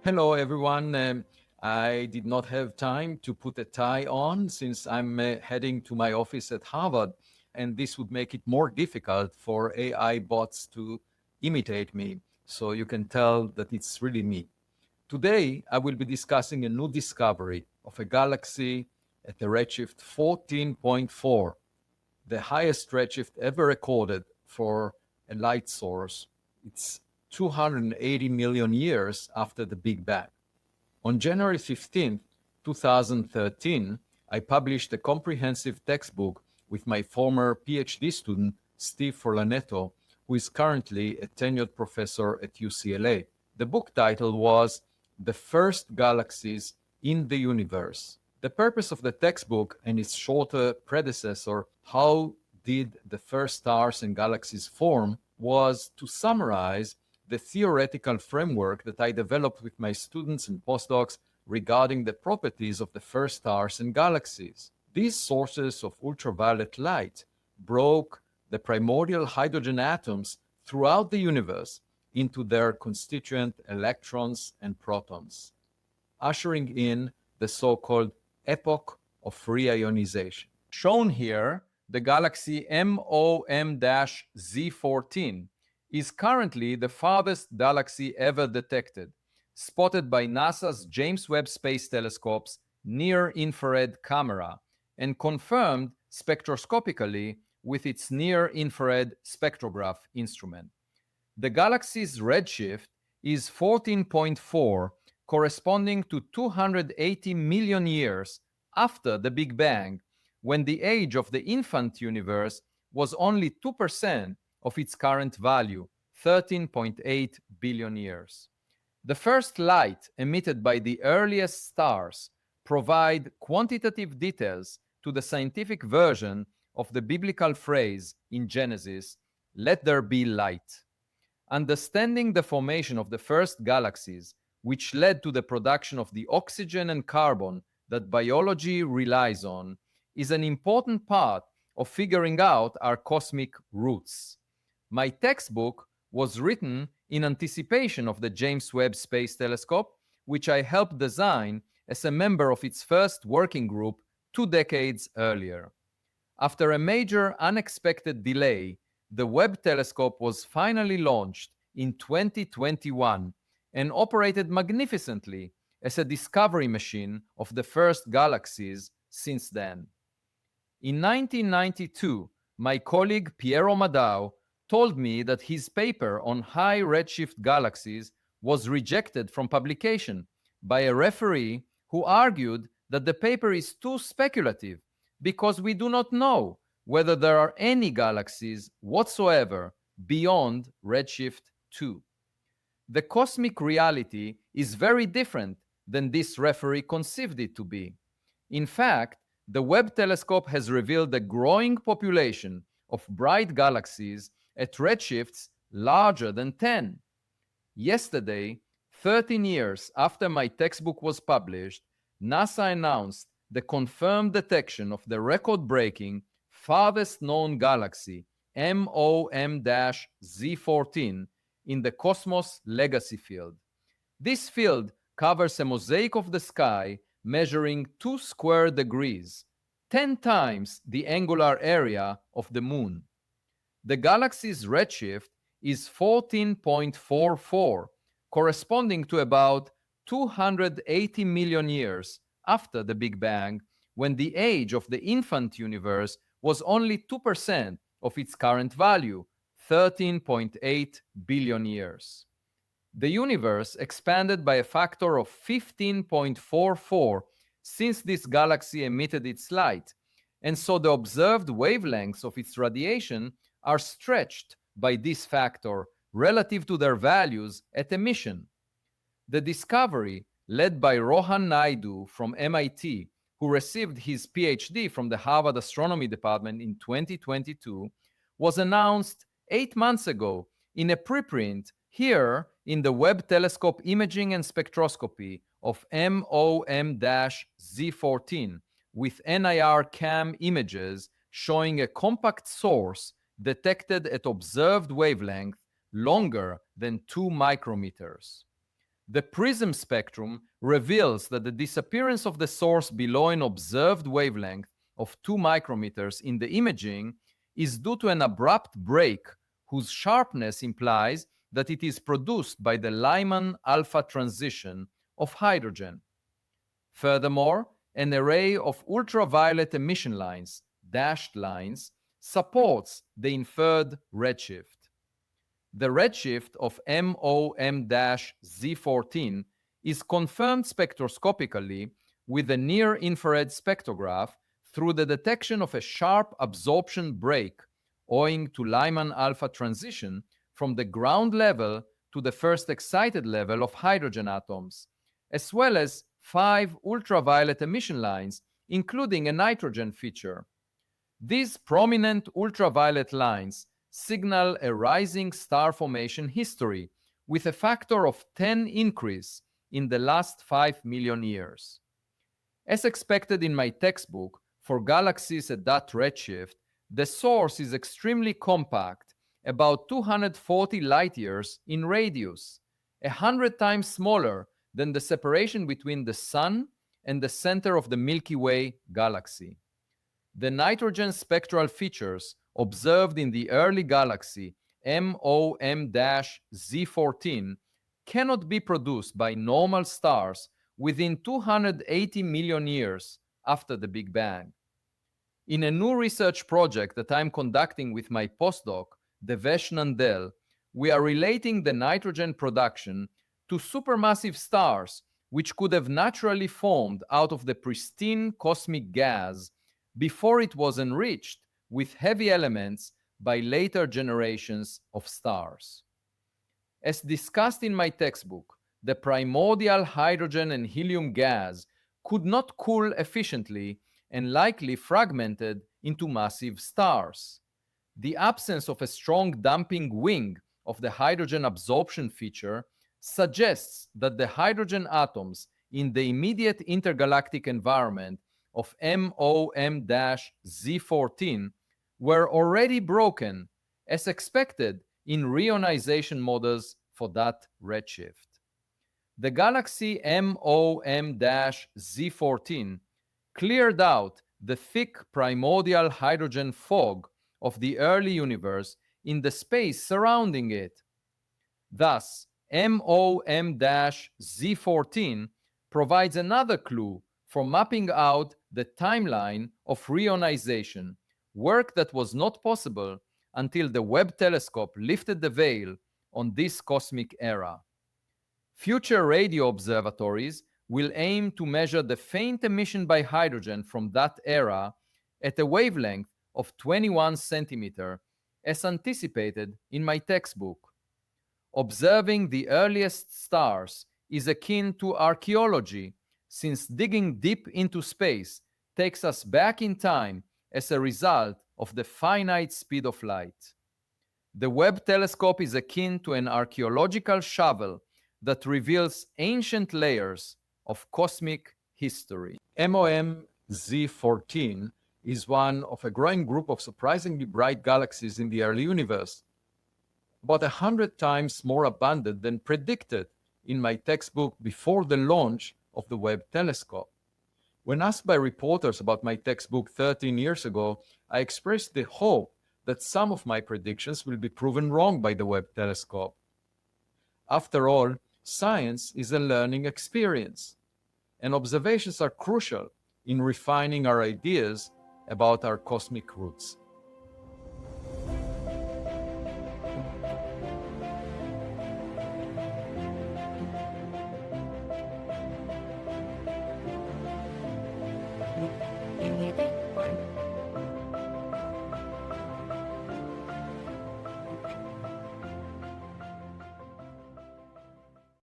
Hello, everyone. I did not have time to put a tie on since I'm heading to my office at Harvard, and this would make it more difficult for AI bots to imitate me. So you can tell that it's really me. Today, I will be discussing a new discovery of a galaxy at the redshift 14.4, the highest redshift ever recorded for a light source. It's 280 million years after the Big Bang. On January 15th, 2013, I published a comprehensive textbook with my former PhD student, Steve Forlanetto, who is currently a tenured professor at UCLA. The book title was The First Galaxies in the Universe. The purpose of the textbook and its shorter predecessor, How Did the First Stars and Galaxies Form, was to summarize the theoretical framework that I developed with my students and postdocs regarding the properties of the first stars and galaxies. These sources of ultraviolet light broke the primordial hydrogen atoms throughout the universe into their constituent electrons and protons, ushering in the so-called epoch of reionization. Shown here, the galaxy MOM-Z14 is currently the farthest galaxy ever detected, spotted by NASA's James Webb Space Telescope's near-infrared camera and confirmed spectroscopically with its near-infrared spectrograph instrument. The galaxy's redshift is 14.4, corresponding to 280 million years after the Big Bang, when the age of the infant universe was only 2% of its current value, 13.8 billion years. The first light emitted by the earliest stars provide quantitative details to the scientific version of the biblical phrase in Genesis, "Let there be light." Understanding the formation of the first galaxies, which led to the production of the oxygen and carbon that biology relies on, is an important part of figuring out our cosmic roots. My textbook was written in anticipation of the James Webb Space Telescope, which I helped design as a member of its first working group 2 decades earlier. After a major unexpected delay, the Webb telescope was finally launched in 2021 and operated magnificently as a discovery machine of the first galaxies since then. In 1992, my colleague Piero Madao told me that his paper on high redshift galaxies was rejected from publication by a referee who argued that the paper is too speculative because we do not know whether there are any galaxies whatsoever beyond redshift 2. The cosmic reality is very different than this referee conceived it to be. In fact, the Webb telescope has revealed a growing population of bright galaxies at redshifts larger than 10. Yesterday, 13 years after my textbook was published, NASA announced the confirmed detection of the record-breaking farthest known galaxy, MOM-Z14, in the Cosmos Legacy Field. This field covers a mosaic of the sky measuring 2 square degrees, 10 times the angular area of the Moon. The galaxy's redshift is 14.44, corresponding to about 280 million years after the Big Bang, when the age of the infant universe was only 2% of its current value, 13.8 billion years. The universe expanded by a factor of 15.44 since this galaxy emitted its light, and so the observed wavelengths of its radiation are stretched by this factor relative to their values at emission. The discovery, led by Rohan Naidu from MIT, who received his PhD from the Harvard Astronomy Department in 2022, was announced 8 months ago in a preprint here in the Webb Telescope Imaging and Spectroscopy of MOM-Z14 with NIR CAM images showing a compact source detected at observed wavelength longer than 2 micrometers. The prism spectrum reveals that the disappearance of the source below an observed wavelength of 2 micrometers in the imaging is due to an abrupt break whose sharpness implies that it is produced by the Lyman alpha transition of hydrogen. Furthermore, an array of ultraviolet emission lines, dashed lines, supports the inferred redshift. The redshift of MOM-Z14 is confirmed spectroscopically with a near-infrared spectrograph through the detection of a sharp absorption break owing to Lyman alpha transition from the ground level to the first excited level of hydrogen atoms, as well as 5 ultraviolet emission lines, including a nitrogen feature. These prominent ultraviolet lines signal a rising star formation history with a factor of 10 increase in the last 5 million years. As expected in my textbook, for galaxies at that redshift, the source is extremely compact, about 240 light-years in radius, 100 times smaller than the separation between the Sun and the center of the Milky Way galaxy. The nitrogen spectral features observed in the early galaxy MOM-Z14 cannot be produced by normal stars within 280 million years after the Big Bang. In a new research project that I'm conducting with my postdoc, Devesh Nandel, we are relating the nitrogen production to supermassive stars which could have naturally formed out of the pristine cosmic gas before it was enriched with heavy elements by later generations of stars. As discussed in my textbook, the primordial hydrogen and helium gas could not cool efficiently and likely fragmented into massive stars. The absence of a strong damping wing of the hydrogen absorption feature suggests that the hydrogen atoms in the immediate intergalactic environment of MOM-Z14 were already broken, as expected in reionization models for that redshift. The galaxy MOM-Z14 cleared out the thick primordial hydrogen fog of the early universe in the space surrounding it. Thus, MOM-Z14 provides another clue for mapping out the timeline of reionization, work that was not possible until the Webb telescope lifted the veil on this cosmic era. Future radio observatories will aim to measure the faint emission by hydrogen from that era at a wavelength of 21 centimeters, as anticipated in my textbook. Observing the earliest stars is akin to archaeology, since digging deep into space takes us back in time as a result of the finite speed of light. The Webb telescope is akin to an archaeological shovel that reveals ancient layers of cosmic history. MOM-Z14 is one of a growing group of surprisingly bright galaxies in the early universe, about 100 times more abundant than predicted in my textbook before the launch of the Webb telescope. When asked by reporters about my textbook 13 years ago, I expressed the hope that some of my predictions will be proven wrong by the Webb telescope. After all, science is a learning experience, and observations are crucial in refining our ideas about our cosmic roots.